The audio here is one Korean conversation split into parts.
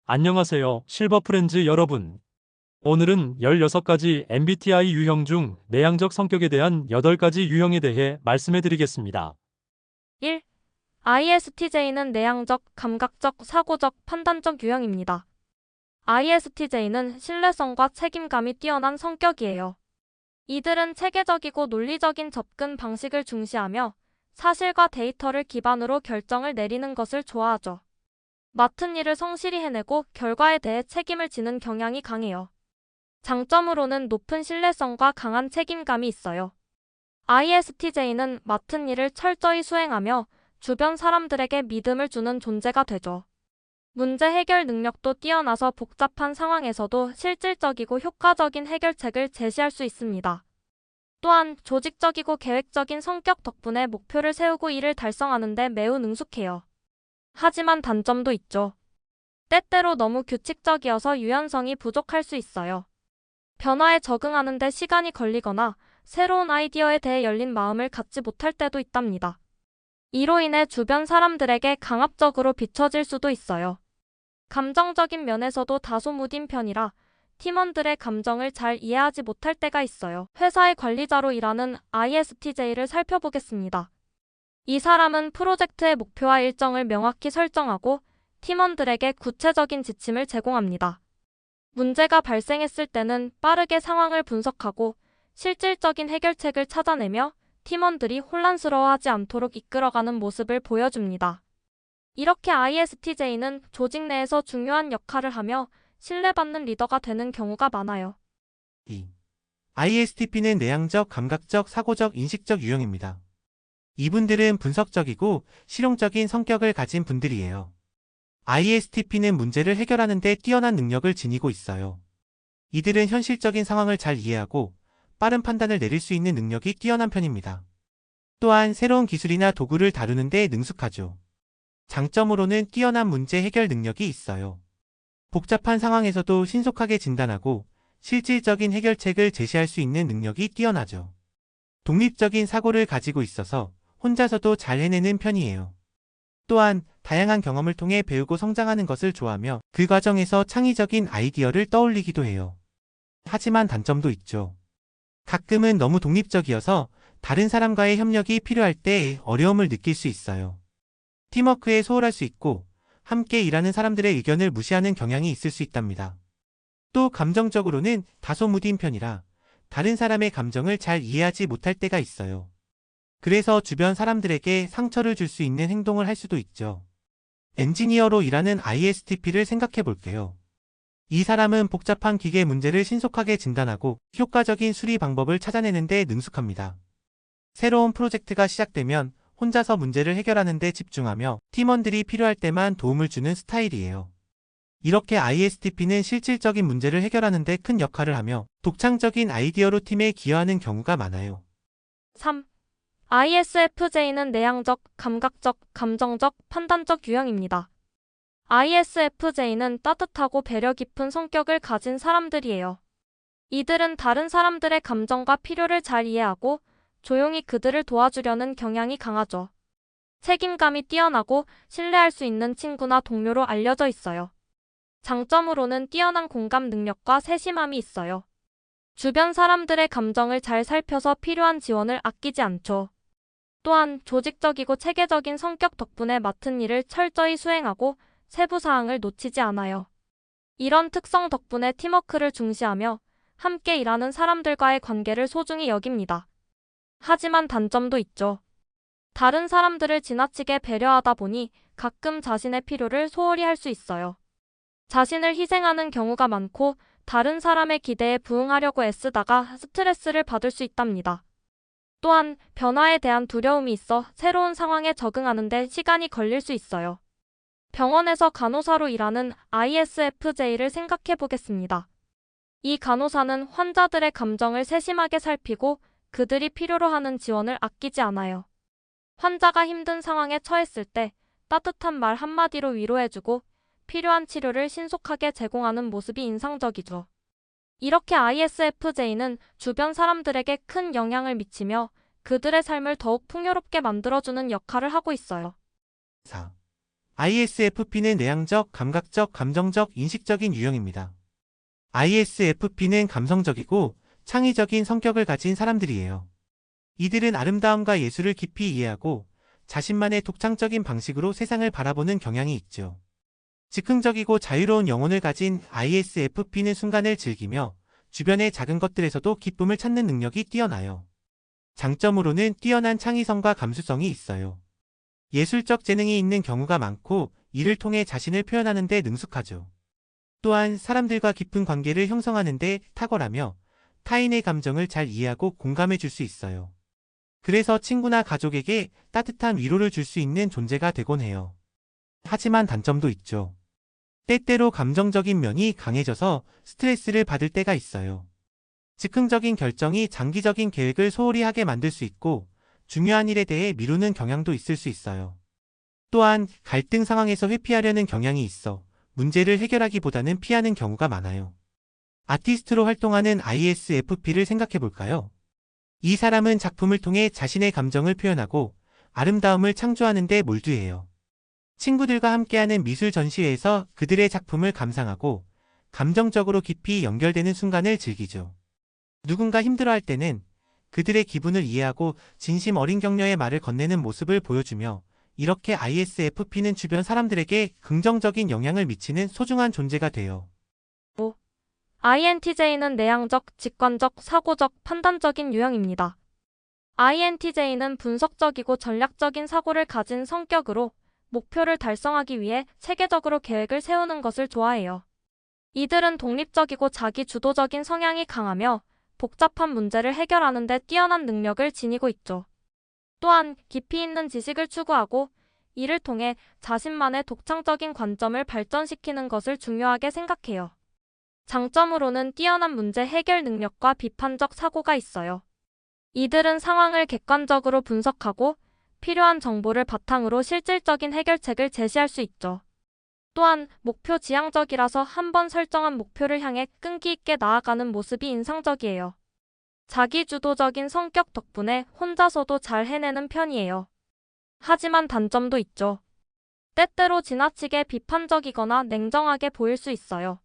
안녕하세요, 실버프렌즈 여러분. 오늘은 16가지 MBTI 유형 중 내향적 성격에 대한 8가지 유형에 대해 말씀해 드리겠습니다. 1. ISTJ는 내향적, 감각적, 사고적, 판단적 유형입니다. ISTJ는 신뢰성과 책임감이 뛰어난 성격이에요. 이들은 체계적이고 논리적인 접근 방식을 중시하며 사실과 데이터를 기반으로 결정을 내리는 것을 좋아하죠. 맡은 일을 성실히 해내고 결과에 대해 책임을 지는 경향이 강해요. 장점으로는 높은 신뢰성과 강한 책임감이 있어요. ISTJ는 맡은 일을 철저히 수행하며 주변 사람들에게 믿음을 주는 존재가 되죠. 문제 해결 능력도 뛰어나서 복잡한 상황에서도 실질적이고 효과적인 해결책을 제시할 수 있습니다. 또한 조직적이고 계획적인 성격 덕분에 목표를 세우고 이를 달성하는 데 매우 능숙해요. 하지만 단점도 있죠. 때때로 너무 규칙적이어서 유연성이 부족할 수 있어요. 변화에 적응하는 데 시간이 걸리거나 새로운 아이디어에 대해 열린 마음을 갖지 못할 때도 있답니다. 이로 인해 주변 사람들에게 강압적으로 비춰질 수도 있어요. 감정적인 면에서도 다소 무딘 편이라 팀원들의 감정을 잘 이해하지 못할 때가 있어요. 회사의 관리자로 일하는 ISTJ를 살펴보겠습니다. 이 사람은 프로젝트의 목표와 일정을 명확히 설정하고 팀원들에게 구체적인 지침을 제공합니다. 문제가 발생했을 때는 빠르게 상황을 분석하고 실질적인 해결책을 찾아내며 팀원들이 혼란스러워하지 않도록 이끌어가는 모습을 보여줍니다. 이렇게 ISTJ는 조직 내에서 중요한 역할을 하며 신뢰받는 리더가 되는 경우가 많아요. 2. ISTP는 내향적, 감각적, 사고적, 인식적 유형입니다. 이분들은 분석적이고 실용적인 성격을 가진 분들이에요. ISTP는 문제를 해결하는 데 뛰어난 능력을 지니고 있어요. 이들은 현실적인 상황을 잘 이해하고 빠른 판단을 내릴 수 있는 능력이 뛰어난 편입니다. 또한 새로운 기술이나 도구를 다루는 데 능숙하죠. 장점으로는 뛰어난 문제 해결 능력이 있어요. 복잡한 상황에서도 신속하게 진단하고 실질적인 해결책을 제시할 수 있는 능력이 뛰어나죠. 독립적인 사고를 가지고 있어서 혼자서도 잘 해내는 편이에요. 또한 다양한 경험을 통해 배우고 성장하는 것을 좋아하며 그 과정에서 창의적인 아이디어를 떠올리기도 해요. 하지만 단점도 있죠. 가끔은 너무 독립적이어서 다른 사람과의 협력이 필요할 때 어려움을 느낄 수 있어요. 팀워크에 소홀할 수 있고 함께 일하는 사람들의 의견을 무시하는 경향이 있을 수 있답니다. 또 감정적으로는 다소 무딘 편이라 다른 사람의 감정을 잘 이해하지 못할 때가 있어요. 그래서 주변 사람들에게 상처를 줄 수 있는 행동을 할 수도 있죠. 엔지니어로 일하는 ISTP를 생각해 볼게요. 이 사람은 복잡한 기계 문제를 신속하게 진단하고 효과적인 수리 방법을 찾아내는 데 능숙합니다. 새로운 프로젝트가 시작되면 혼자서 문제를 해결하는 데 집중하며 팀원들이 필요할 때만 도움을 주는 스타일이에요. 이렇게 ISTP는 실질적인 문제를 해결하는 데 큰 역할을 하며 독창적인 아이디어로 팀에 기여하는 경우가 많아요. 3. ISFJ는 내향적, 감각적, 감정적, 판단적 유형입니다. ISFJ는 따뜻하고 배려 깊은 성격을 가진 사람들이에요. 이들은 다른 사람들의 감정과 필요를 잘 이해하고 조용히 그들을 도와주려는 경향이 강하죠. 책임감이 뛰어나고 신뢰할 수 있는 친구나 동료로 알려져 있어요. 장점으로는 뛰어난 공감 능력과 세심함이 있어요. 주변 사람들의 감정을 잘 살펴서 필요한 지원을 아끼지 않죠. 또한 조직적이고 체계적인 성격 덕분에 맡은 일을 철저히 수행하고 세부 사항을 놓치지 않아요. 이런 특성 덕분에 팀워크를 중시하며 함께 일하는 사람들과의 관계를 소중히 여깁니다. 하지만 단점도 있죠. 다른 사람들을 지나치게 배려하다 보니 가끔 자신의 필요를 소홀히 할 수 있어요. 자신을 희생하는 경우가 많고 다른 사람의 기대에 부응하려고 애쓰다가 스트레스를 받을 수 있답니다. 또한 변화에 대한 두려움이 있어 새로운 상황에 적응하는 데 시간이 걸릴 수 있어요. 병원에서 간호사로 일하는 ISFJ를 생각해 보겠습니다. 이 간호사는 환자들의 감정을 세심하게 살피고 그들이 필요로 하는 지원을 아끼지 않아요. 환자가 힘든 상황에 처했을 때 따뜻한 말 한마디로 위로해주고 필요한 치료를 신속하게 제공하는 모습이 인상적이죠. 이렇게 ISFJ는 주변 사람들에게 큰 영향을 미치며 그들의 삶을 더욱 풍요롭게 만들어주는 역할을 하고 있어요. 4. ISFP는 내향적, 감각적, 감정적, 인식적인 유형입니다. ISFP는 감성적이고 창의적인 성격을 가진 사람들이에요. 이들은 아름다움과 예술을 깊이 이해하고 자신만의 독창적인 방식으로 세상을 바라보는 경향이 있죠. 즉흥적이고 자유로운 영혼을 가진 ISFP는 순간을 즐기며 주변의 작은 것들에서도 기쁨을 찾는 능력이 뛰어나요. 장점으로는 뛰어난 창의성과 감수성이 있어요. 예술적 재능이 있는 경우가 많고 이를 통해 자신을 표현하는 데 능숙하죠. 또한 사람들과 깊은 관계를 형성하는 데 탁월하며 타인의 감정을 잘 이해하고 공감해 줄 수 있어요. 그래서 친구나 가족에게 따뜻한 위로를 줄 수 있는 존재가 되곤 해요. 하지만 단점도 있죠. 때때로 감정적인 면이 강해져서 스트레스를 받을 때가 있어요. 즉흥적인 결정이 장기적인 계획을 소홀히 하게 만들 수 있고 중요한 일에 대해 미루는 경향도 있을 수 있어요. 또한 갈등 상황에서 회피하려는 경향이 있어 문제를 해결하기보다는 피하는 경우가 많아요. 아티스트로 활동하는 ISFP를 생각해 볼까요? 이 사람은 작품을 통해 자신의 감정을 표현하고 아름다움을 창조하는 데 몰두해요. 친구들과 함께하는 미술 전시회에서 그들의 작품을 감상하고 감정적으로 깊이 연결되는 순간을 즐기죠. 누군가 힘들어할 때는 그들의 기분을 이해하고 진심 어린 격려의 말을 건네는 모습을 보여주며 이렇게 ISFP는 주변 사람들에게 긍정적인 영향을 미치는 소중한 존재가 돼요. INTJ는 내향적, 직관적, 사고적, 판단적인 유형입니다. INTJ는 분석적이고 전략적인 사고를 가진 성격으로 목표를 달성하기 위해 체계적으로 계획을 세우는 것을 좋아해요. 이들은 독립적이고 자기주도적인 성향이 강하며 복잡한 문제를 해결하는 데 뛰어난 능력을 지니고 있죠. 또한 깊이 있는 지식을 추구하고 이를 통해 자신만의 독창적인 관점을 발전시키는 것을 중요하게 생각해요. 장점으로는 뛰어난 문제 해결 능력과 비판적 사고가 있어요. 이들은 상황을 객관적으로 분석하고 필요한 정보를 바탕으로 실질적인 해결책을 제시할 수 있죠. 또한 목표 지향적이라서 한번 설정한 목표를 향해 끈기 있게 나아가는 모습이 인상적이에요. 자기주도적인 성격 덕분에 혼자서도 잘 해내는 편이에요. 하지만 단점도 있죠. 때때로 지나치게 비판적이거나 냉정하게 보일 수 있어요.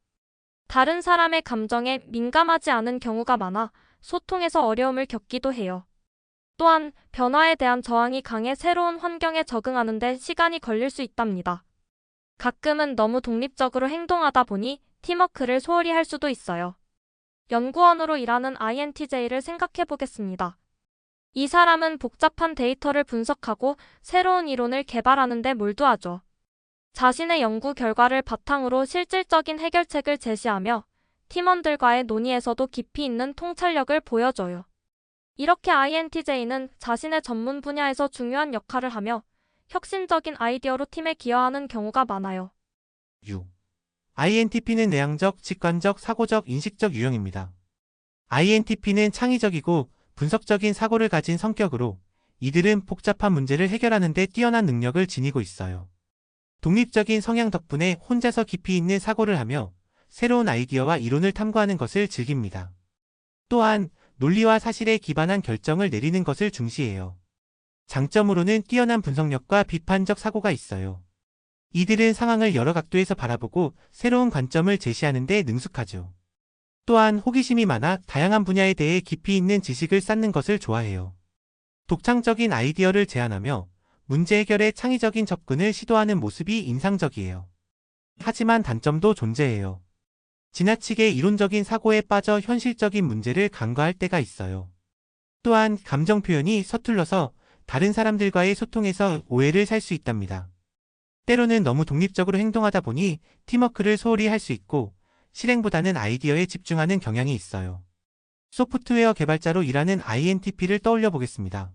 다른 사람의 감정에 민감하지 않은 경우가 많아 소통에서 어려움을 겪기도 해요. 또한 변화에 대한 저항이 강해 새로운 환경에 적응하는 데 시간이 걸릴 수 있답니다. 가끔은 너무 독립적으로 행동하다 보니 팀워크를 소홀히 할 수도 있어요. 연구원으로 일하는 INTJ를 생각해 보겠습니다. 이 사람은 복잡한 데이터를 분석하고 새로운 이론을 개발하는 데 몰두하죠. 자신의 연구 결과를 바탕으로 실질적인 해결책을 제시하며 팀원들과의 논의에서도 깊이 있는 통찰력을 보여줘요. 이렇게 INTJ는 자신의 전문 분야에서 중요한 역할을 하며 혁신적인 아이디어로 팀에 기여하는 경우가 많아요. INTP는 내향적, 직관적, 사고적, 인식적 유형입니다. INTP는 창의적이고 분석적인 사고를 가진 성격으로 이들은 복잡한 문제를 해결하는 데 뛰어난 능력을 지니고 있어요. 독립적인 성향 덕분에 혼자서 깊이 있는 사고를 하며 새로운 아이디어와 이론을 탐구하는 것을 즐깁니다. 또한 논리와 사실에 기반한 결정을 내리는 것을 중시해요. 장점으로는 뛰어난 분석력과 비판적 사고가 있어요. 이들은 상황을 여러 각도에서 바라보고 새로운 관점을 제시하는 데 능숙하죠. 또한 호기심이 많아 다양한 분야에 대해 깊이 있는 지식을 쌓는 것을 좋아해요. 독창적인 아이디어를 제안하며 문제 해결에 창의적인 접근을 시도하는 모습이 인상적이에요. 하지만 단점도 존재해요. 지나치게 이론적인 사고에 빠져 현실적인 문제를 간과할 때가 있어요. 또한 감정 표현이 서툴러서 다른 사람들과의 소통에서 오해를 살 수 있답니다. 때로는 너무 독립적으로 행동하다 보니 팀워크를 소홀히 할 수 있고 실행보다는 아이디어에 집중하는 경향이 있어요. 소프트웨어 개발자로 일하는 INTP를 떠올려 보겠습니다.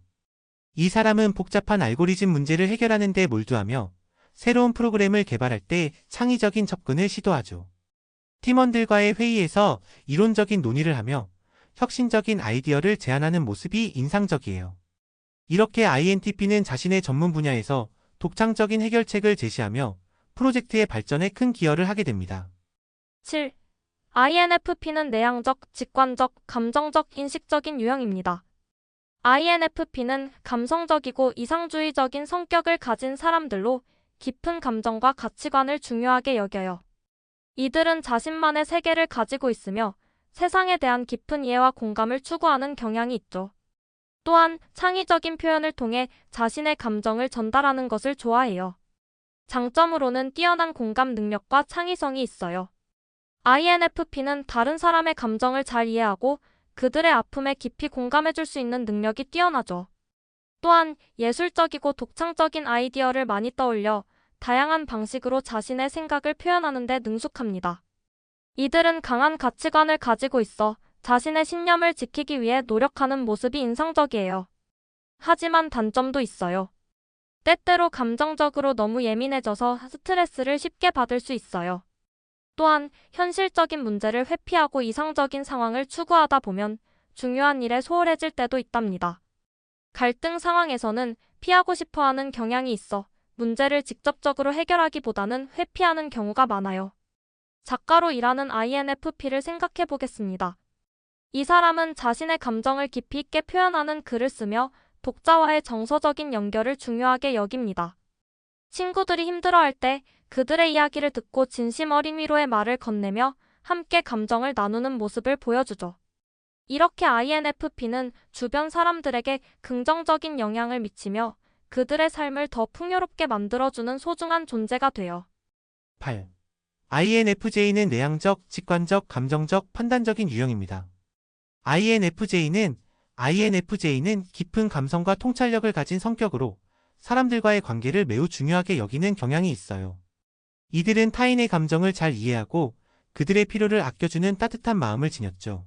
이 사람은 복잡한 알고리즘 문제를 해결하는 데 몰두하며 새로운 프로그램을 개발할 때 창의적인 접근을 시도하죠. 팀원들과의 회의에서 이론적인 논의를 하며 혁신적인 아이디어를 제안하는 모습이 인상적이에요. 이렇게 INTP는 자신의 전문 분야에서 독창적인 해결책을 제시하며 프로젝트의 발전에 큰 기여를 하게 됩니다. 7. INFP는 내향적, 직관적, 감정적, 인식적인 유형입니다. INFP는 감성적이고 이상주의적인 성격을 가진 사람들로 깊은 감정과 가치관을 중요하게 여겨요. 이들은 자신만의 세계를 가지고 있으며 세상에 대한 깊은 이해와 공감을 추구하는 경향이 있죠. 또한 창의적인 표현을 통해 자신의 감정을 전달하는 것을 좋아해요. 장점으로는 뛰어난 공감 능력과 창의성이 있어요. INFP는 다른 사람의 감정을 잘 이해하고 그들의 아픔에 깊이 공감해줄 수 있는 능력이 뛰어나죠. 또한 예술적이고 독창적인 아이디어를 많이 떠올려 다양한 방식으로 자신의 생각을 표현하는 데 능숙합니다. 이들은 강한 가치관을 가지고 있어 자신의 신념을 지키기 위해 노력하는 모습이 인상적이에요. 하지만 단점도 있어요. 때때로 감정적으로 너무 예민해져서 스트레스를 쉽게 받을 수 있어요. 또한 현실적인 문제를 회피하고 이상적인 상황을 추구하다 보면 중요한 일에 소홀해질 때도 있답니다. 갈등 상황에서는 피하고 싶어하는 경향이 있어 문제를 직접적으로 해결하기보다는 회피하는 경우가 많아요. 작가로 일하는 INFP를 생각해 보겠습니다. 이 사람은 자신의 감정을 깊이 있게 표현하는 글을 쓰며 독자와의 정서적인 연결을 중요하게 여깁니다. 친구들이 힘들어할 때 그들의 이야기를 듣고 진심 어린 위로의 말을 건네며 함께 감정을 나누는 모습을 보여주죠. 이렇게 INFP는 주변 사람들에게 긍정적인 영향을 미치며 그들의 삶을 더 풍요롭게 만들어주는 소중한 존재가 돼요. 8. INFJ는 내향적, 직관적, 감정적, 판단적인 유형입니다. INFJ는 깊은 감성과 통찰력을 가진 성격으로 사람들과의 관계를 매우 중요하게 여기는 경향이 있어요. 이들은 타인의 감정을 잘 이해하고 그들의 필요를 아껴주는 따뜻한 마음을 지녔죠.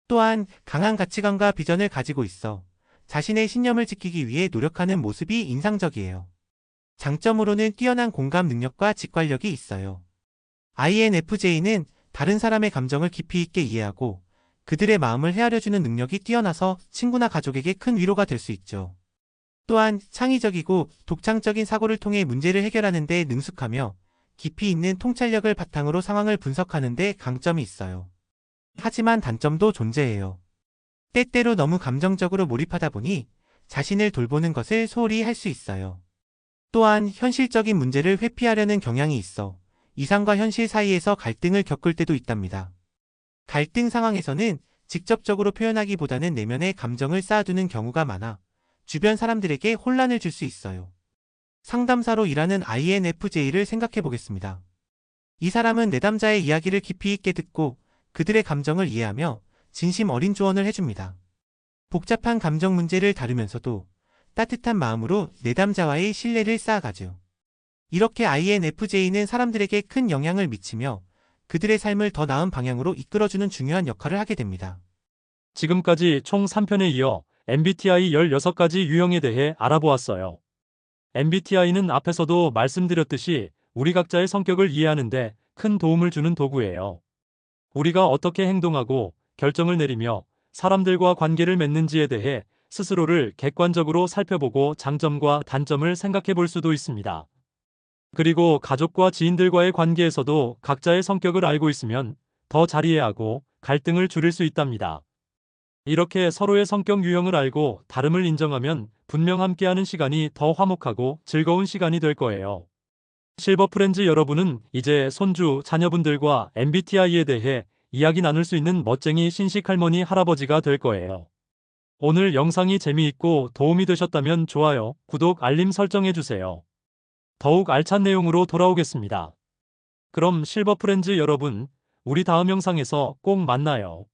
또한 강한 가치관과 비전을 가지고 있어 자신의 신념을 지키기 위해 노력하는 모습이 인상적이에요. 장점으로는 뛰어난 공감 능력과 직관력이 있어요. INFJ는 다른 사람의 감정을 깊이 있게 이해하고 그들의 마음을 헤아려주는 능력이 뛰어나서 친구나 가족에게 큰 위로가 될 수 있죠. 또한 창의적이고 독창적인 사고를 통해 문제를 해결하는 데 능숙하며 깊이 있는 통찰력을 바탕으로 상황을 분석하는 데 강점이 있어요. 하지만 단점도 존재해요. 때때로 너무 감정적으로 몰입하다 보니 자신을 돌보는 것을 소홀히 할 수 있어요. 또한 현실적인 문제를 회피하려는 경향이 있어 이상과 현실 사이에서 갈등을 겪을 때도 있답니다. 갈등 상황에서는 직접적으로 표현하기보다는 내면의 감정을 쌓아두는 경우가 많아 주변 사람들에게 혼란을 줄 수 있어요. 상담사로 일하는 INFJ를 생각해 보겠습니다. 이 사람은 내담자의 이야기를 깊이 있게 듣고 그들의 감정을 이해하며 진심 어린 조언을 해줍니다. 복잡한 감정 문제를 다루면서도 따뜻한 마음으로 내담자와의 신뢰를 쌓아가죠. 이렇게 INFJ는 사람들에게 큰 영향을 미치며 그들의 삶을 더 나은 방향으로 이끌어주는 중요한 역할을 하게 됩니다. 지금까지 총 3편에 이어 MBTI 16가지 유형에 대해 알아보았어요. MBTI는 앞에서도 말씀드렸듯이 우리 각자의 성격을 이해하는데 큰 도움을 주는 도구예요. 우리가 어떻게 행동하고 결정을 내리며 사람들과 관계를 맺는지에 대해 스스로를 객관적으로 살펴보고 장점과 단점을 생각해 볼 수도 있습니다. 그리고 가족과 지인들과의 관계에서도 각자의 성격을 알고 있으면 더 잘 이해하고 갈등을 줄일 수 있답니다. 이렇게 서로의 성격 유형을 알고 다름을 인정하면 분명 함께하는 시간이 더 화목하고 즐거운 시간이 될 거예요. 실버 프렌즈 여러분은 이제 손주, 자녀분들과 MBTI에 대해 이야기 나눌 수 있는 멋쟁이 신식 할머니, 할아버지가 될 거예요. 오늘 영상이 재미있고 도움이 되셨다면 좋아요, 구독, 알림 설정해주세요. 더욱 알찬 내용으로 돌아오겠습니다. 그럼 실버 프렌즈 여러분, 우리 다음 영상에서 꼭 만나요.